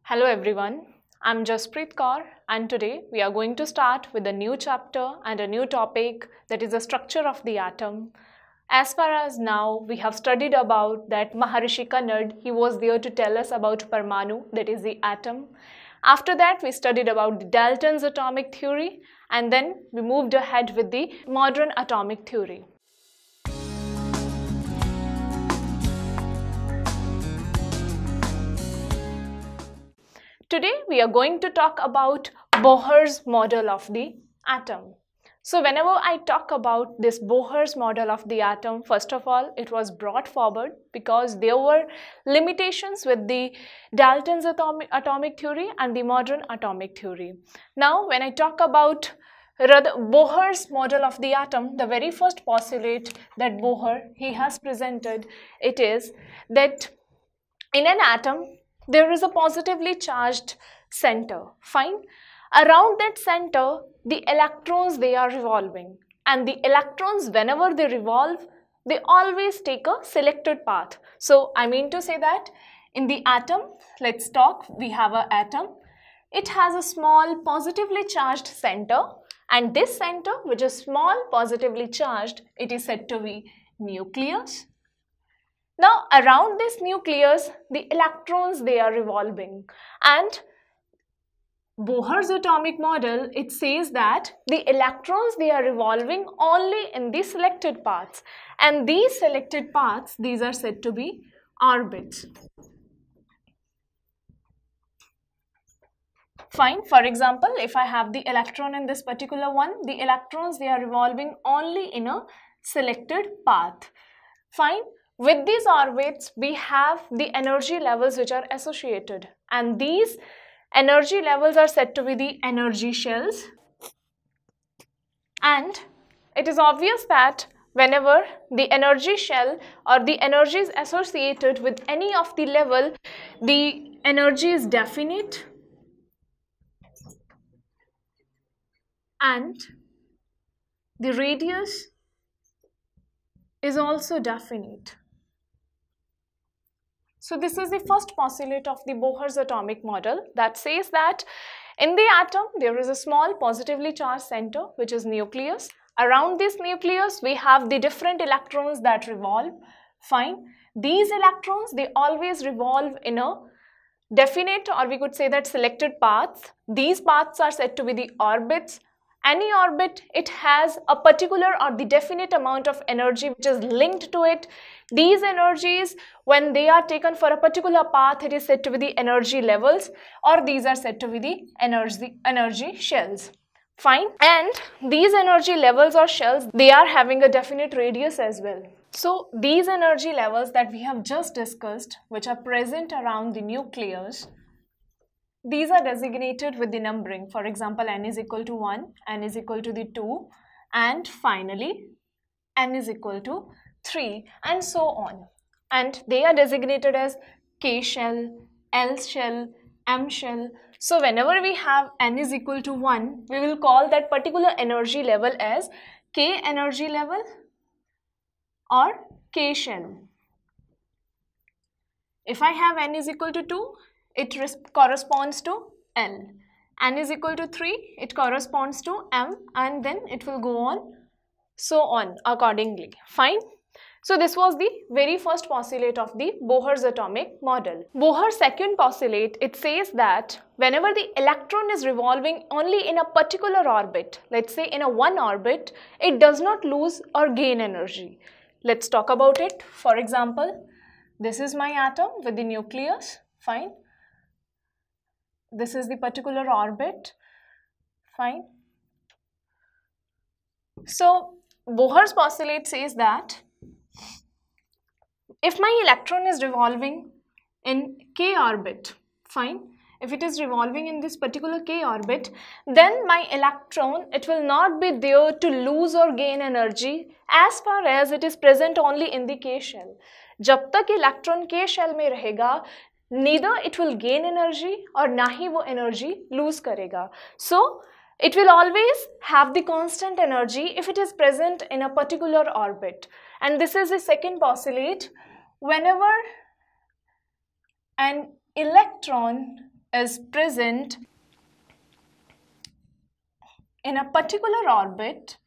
Hello everyone, I'm Jaspreet Kaur and today we are going to start with a new chapter and a new topic, that is the structure of the atom. As far as now we have studied about that Maharishi Kannad, he was there to tell us about Parmanu, that is the atom. After that we studied about the Dalton's atomic theory and then we moved ahead with the modern atomic theory. Today we are going to talk about Bohr's model of the atom. So whenever I talk about this Bohr's model of the atom, first of all, it was brought forward because there were limitations with the Dalton's atomic theory and the modern atomic theory. Now when I talk about Bohr's model of the atom, the very first postulate that Bohr he has presented, it is that in an atom there is a positively charged center, fine. Around that center, the electrons, they are revolving, and the electrons, whenever they revolve, they always take a selected path. So I mean to say that in the atom, let's talk, we have an atom. It has a small positively charged center, and this center, which is small positively charged, it is said to be nucleus. Now around this nucleus, the electrons, they are revolving, and Bohr's atomic model, it says that the electrons, they are revolving only in the selected paths, and these selected paths, these are said to be orbits. Fine. For example, if I have the electron in this particular one, the electrons, they are revolving only in a selected path. Fine. With these orbits, we have the energy levels which are associated, and these energy levels are said to be the energy shells. And it is obvious that whenever the energy shell or the energy is associated with any of the level, the energy is definite and the radius is also definite. So this is the first postulate of the Bohr's atomic model that says that in the atom there is a small positively charged center which is nucleus. Around this nucleus we have the different electrons that revolve. Fine. These electrons, they always revolve in a definite, or we could say that selected paths. These paths are said to be the orbits. Any orbit, it has a particular or the definite amount of energy which is linked to it. These energies, when they are taken for a particular path, it is said to be the energy levels, or these are said to be the energy shells. Fine. And these energy levels or shells, they are having a definite radius as well. So these energy levels that we have just discussed, which are present around the nucleus, these are designated with the numbering. For example, n is equal to 1, n is equal to the 2, and finally n is equal to 3, and so on. And they are designated as K shell, L shell, M shell. So whenever we have n is equal to 1, we will call that particular energy level as K energy level or K shell. If I have n is equal to 2, it corresponds to L. N is equal to 3, it corresponds to M, and then it will go on, so on accordingly. Fine. So this was the very first postulate of the Bohr's atomic model. Bohr's second postulate, it says that whenever the electron is revolving only in a particular orbit, let's say in a one orbit, it does not lose or gain energy. Let's talk about it. For example, this is my atom with the nucleus. Fine. This is the particular orbit. Fine. So Bohr's postulate says that if my electron is revolving in K orbit, fine, if it is revolving in this particular K orbit, then my electron, it will not be there to lose or gain energy as far as it is present only in the K shell. जब तक electron K shell में रहेगा, neither it will gain energy और ना ही वो energy lose करेगा. So it will always have the constant energy if it is present in a particular orbit. And this is the second postulate. Whenever an electron is present in a particular orbit,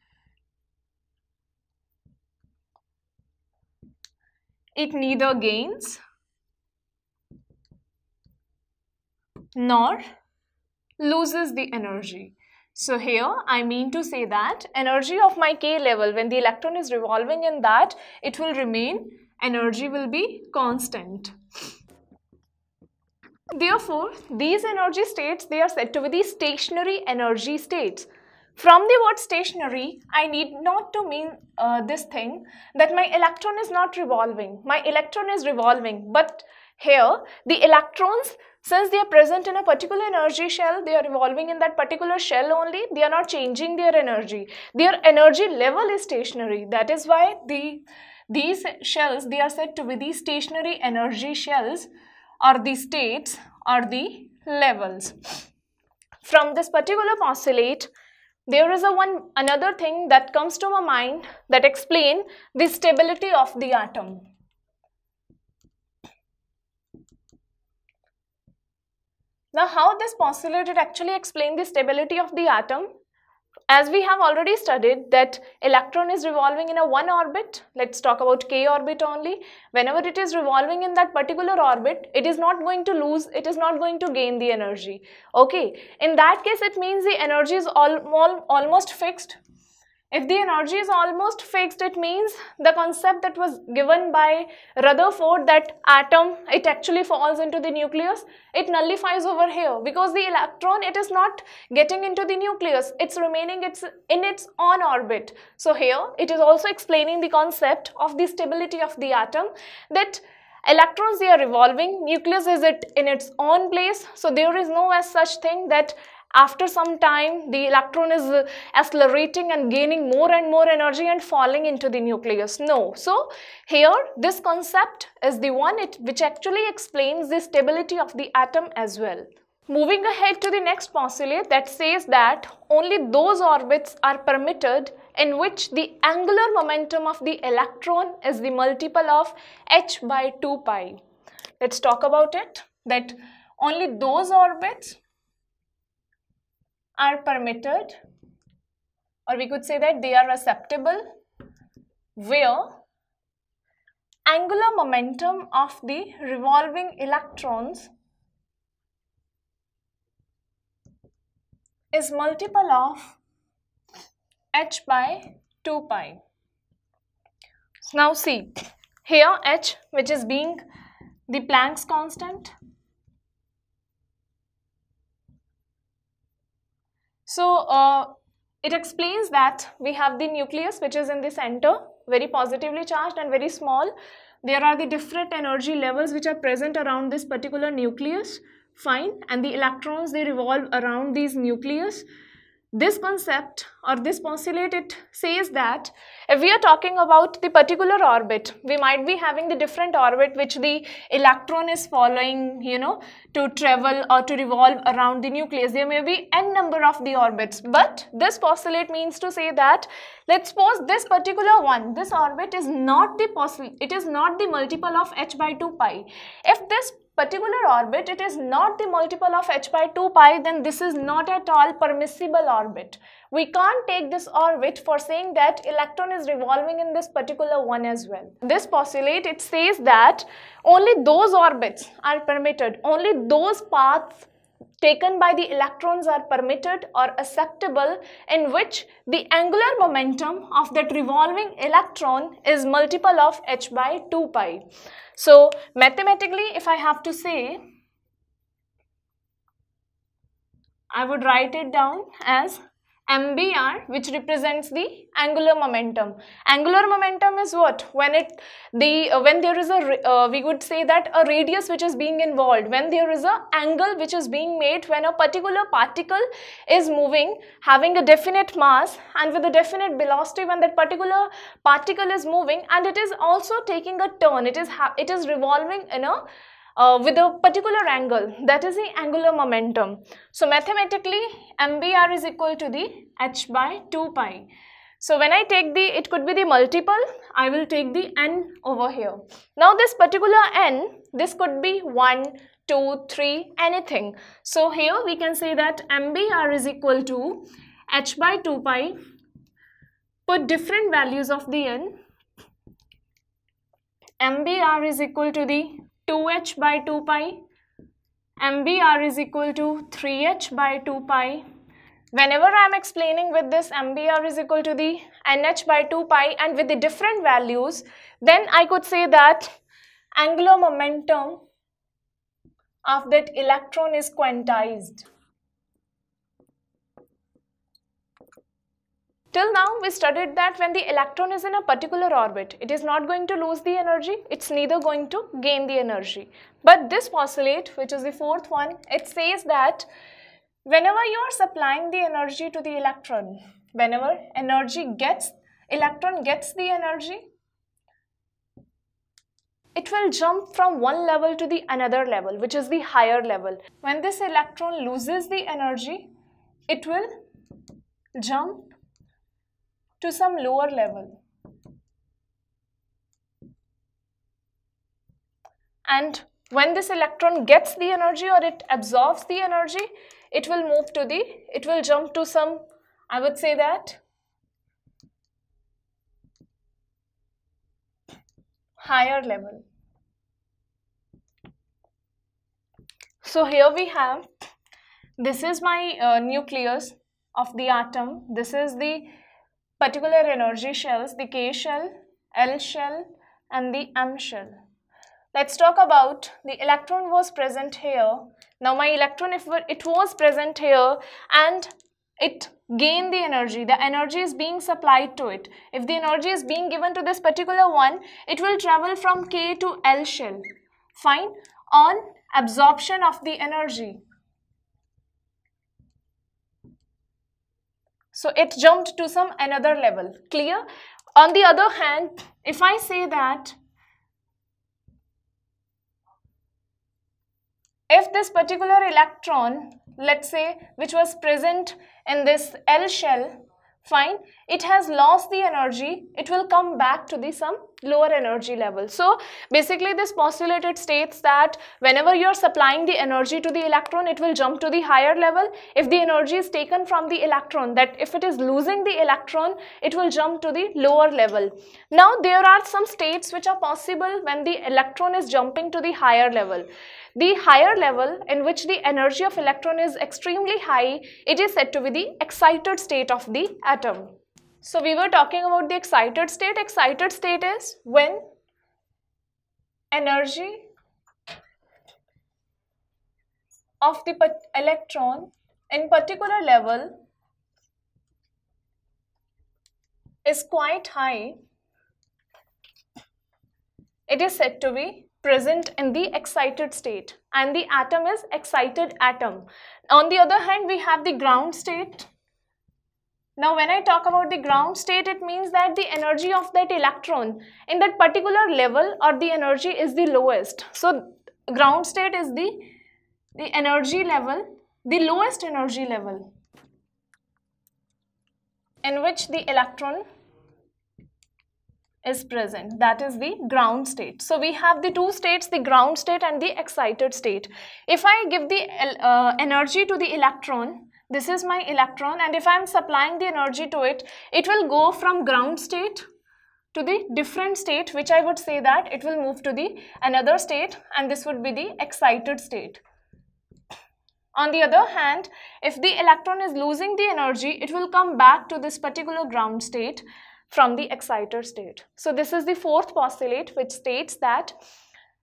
it neither gains nor loses the energy. So here I mean to say that energy of my k level, when the electron is revolving in that, it will remain, energy will be constant. Therefore, these energy states, they are said to be the stationary energy states. From the word stationary, I need not to mean this thing that my electron is not revolving. My electron is revolving, but here the electrons, since they are present in a particular energy shell, they are revolving in that particular shell only, they are not changing their energy. Their energy level is stationary. That is why these shells, they are said to be the stationary energy shells, or the states, or the levels. From this particular postulate, there is another thing that comes to my mind that explain the stability of the atom. Now, how this postulate actually explains the stability of the atom? As we have already studied that electron is revolving in a one orbit, let's talk about k orbit only. Whenever it is revolving in that particular orbit, it is not going to lose, it is not going to gain the energy. Okay, in that case it means the energy is almost fixed. If the energy is almost fixed, it means the concept that was given by Rutherford, that atom, it actually falls into the nucleus, it nullifies over here, because the electron, it is not getting into the nucleus, it's remaining in its own orbit. So here it is also explaining the concept of the stability of the atom, that electrons, they are revolving, nucleus is in its own place, so there is no as such thing that after some time the electron is accelerating and gaining more and more energy and falling into the nucleus. No. So here this concept is the one which actually explains the stability of the atom as well. Moving ahead to the next postulate, that says that only those orbits are permitted in which the angular momentum of the electron is the multiple of h by 2 pi. Let's talk about it, that only those orbits are permitted, or we could say that they are acceptable, where angular momentum of the revolving electrons is multiple of h by 2 pi. Now see, here h, which is being the Planck's constant. So it explains that we have the nucleus which is in the center, very positively charged and very small. There are the different energy levels which are present around this particular nucleus, fine, and the electrons, they revolve around these nucleus. This concept or this postulate, it says that if we are talking about the particular orbit, we might be having the different orbit which the electron is following, to travel or to revolve around the nucleus. There may be n number of the orbits, but this postulate means to say that, let's suppose this particular one, this orbit is not the multiple of h by 2 pi. If this particular orbit, it is not the multiple of h by 2 pi, then this is not at all permissible orbit. We can't take this orbit for saying that electron is revolving in this particular one as well. This postulate, it says that only those orbits are permitted, only those paths taken by the electrons are permitted or acceptable in which the angular momentum of that revolving electron is multiple of h by 2 pi. So mathematically, if I have to say, I would write it down as MBR, which represents the angular momentum. Angular momentum is what? When there is we would say that a radius which is being involved, when there is an angle which is being made, when a particular particle is moving, having a definite mass and with a definite velocity, when that particular particle is moving and it is also taking a turn, it is revolving in a with a particular angle, that is the angular momentum. So mathematically, MBR is equal to the h by 2 pi. So when I take it could be the multiple, I will take the n over here. Now this particular n, this could be 1, 2, 3, anything. So here we can say that MBR is equal to h by 2 pi. Put different values of the n. MBR is equal to the 2h by 2 pi. MBR is equal to 3h by 2 pi. Whenever I am explaining with this MBR is equal to the NH by 2 pi and with the different values, then I could say that angular momentum of that electron is quantized. Till now we studied that when the electron is in a particular orbit, it is not going to lose the energy, it's neither going to gain the energy. But this postulate, which is the fourth one, it says that whenever you are supplying the energy to the electron, whenever electron gets the energy, it will jump from one level to the another level, which is the higher level. When this electron loses the energy, it will jump to some lower level. And when this electron gets the energy or it absorbs the energy, it will jump to some, I would say that, higher level. So here we have, this is my nucleus of the atom. This is the particular energy shells, the K shell, L shell and the M shell. Let's talk about the electron was present here. Now my electron, if it was present here and it gained the energy is being supplied to it. If the energy is being given to this particular one, it will travel from K to L shell. Fine. On absorption of the energy, so it jumped to some another level. Clear? On the other hand, if I say that if this particular electron, let's say, which was present in this L shell, fine, it has lost the energy, it will come back to the some lower energy level. So basically this postulate states that whenever you are supplying the energy to the electron, it will jump to the higher level. If the energy is taken from the electron, that if it is losing the electron, it will jump to the lower level. Now there are some states which are possible when the electron is jumping to the higher level. The higher level in which the energy of electron is extremely high, it is said to be the excited state of the atom. So we were talking about the excited state. Excited state is when energy of the electron in particular level is quite high. It is said to be present in the excited state and the atom is excited atom. On the other hand, we have the ground state. Now when I talk about the ground state, it means that the energy of that electron in that particular level or the energy is the lowest. So ground state is the energy level, the lowest energy level in which the electron is present. That is the ground state. So we have the two states, the ground state and the excited state. If I give the energy to the electron, this is my electron, and if I am supplying the energy to it, it will go from ground state to the different state, which I would say that it will move to the another state, and this would be the excited state. On the other hand, if the electron is losing the energy, it will come back to this particular ground state from the excited state. So this is the fourth postulate, which states that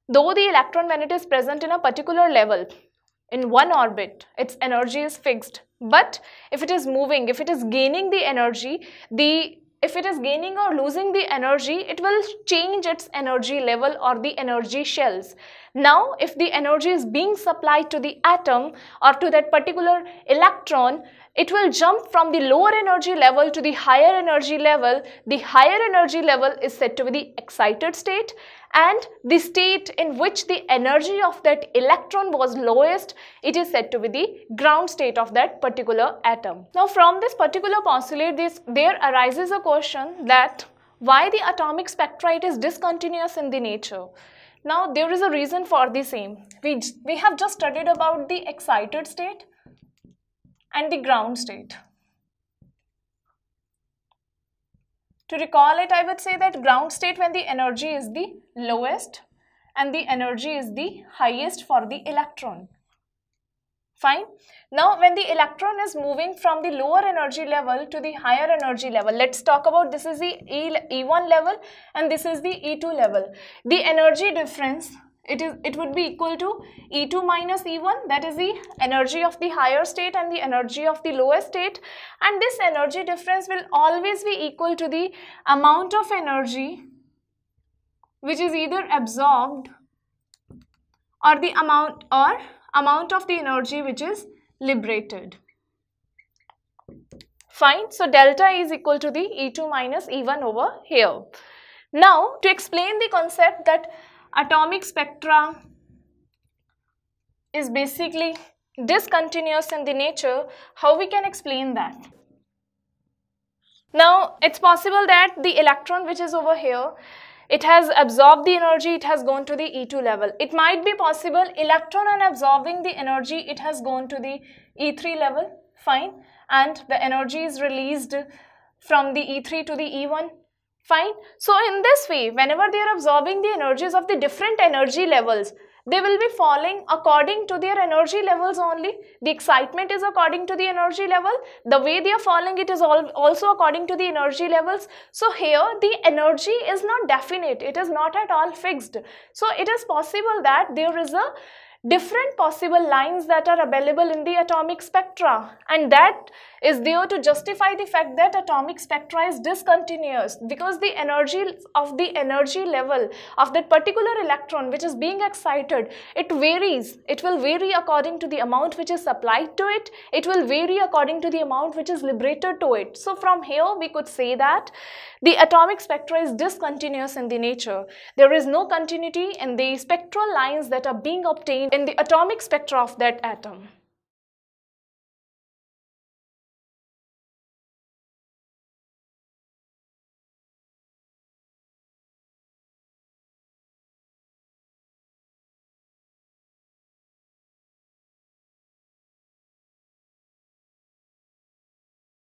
though the electron, when it is present in a particular level in one orbit, its energy is fixed, but if it is moving, if it is gaining the energy, if it is gaining or losing the energy, it will change its energy level or the energy shells. Now if the energy is being supplied to the atom or to that particular electron, it will jump from the lower energy level to the higher energy level. The higher energy level is said to be the excited state, and the state in which the energy of that electron was lowest, it is said to be the ground state of that particular atom. Now from this particular postulate, there arises a question that why the atomic spectra is discontinuous in the nature. Now there is a reason for the same. We have just studied about the excited state and the ground state. To recall it, I would say that ground state when the energy is the lowest and the energy is the highest for the electron. Fine. Now when the electron is moving from the lower energy level to the higher energy level, let's talk about this is the E1 level and this is the E2 level. The energy difference, it would be equal to E2 minus E1, that is the energy of the higher state and the energy of the lower state, and this energy difference will always be equal to the amount of energy which is either absorbed or the amount of the energy which is liberated. Fine. So delta is equal to the E2 minus E1 over here. Now to explain the concept that atomic spectra is basically discontinuous in the nature, how we can explain that? Now it's possible that the electron which is over here, it has absorbed the energy, it has gone to the E2 level. It might be possible electron on absorbing the energy, it has gone to the E3 level, fine, and the energy is released from the E3 to the E1, fine. So in this way, whenever they are absorbing the energies of the different energy levels, they will be falling according to their energy levels only. The excitement is according to the energy level. The way they are falling, it is also according to the energy levels. So here the energy is not definite. It is not at all fixed. So it is possible that there is a different possible lines that are available in the atomic spectra, and that is there to justify the fact that atomic spectra is discontinuous, because the energy level of that particular electron which is being excited, it varies. It will vary according to the amount which is supplied to it. It will vary according to the amount which is liberated to it. So from here we could say that the atomic spectra is discontinuous in the nature. There is no continuity in the spectral lines that are being obtained in the atomic spectra of that atom.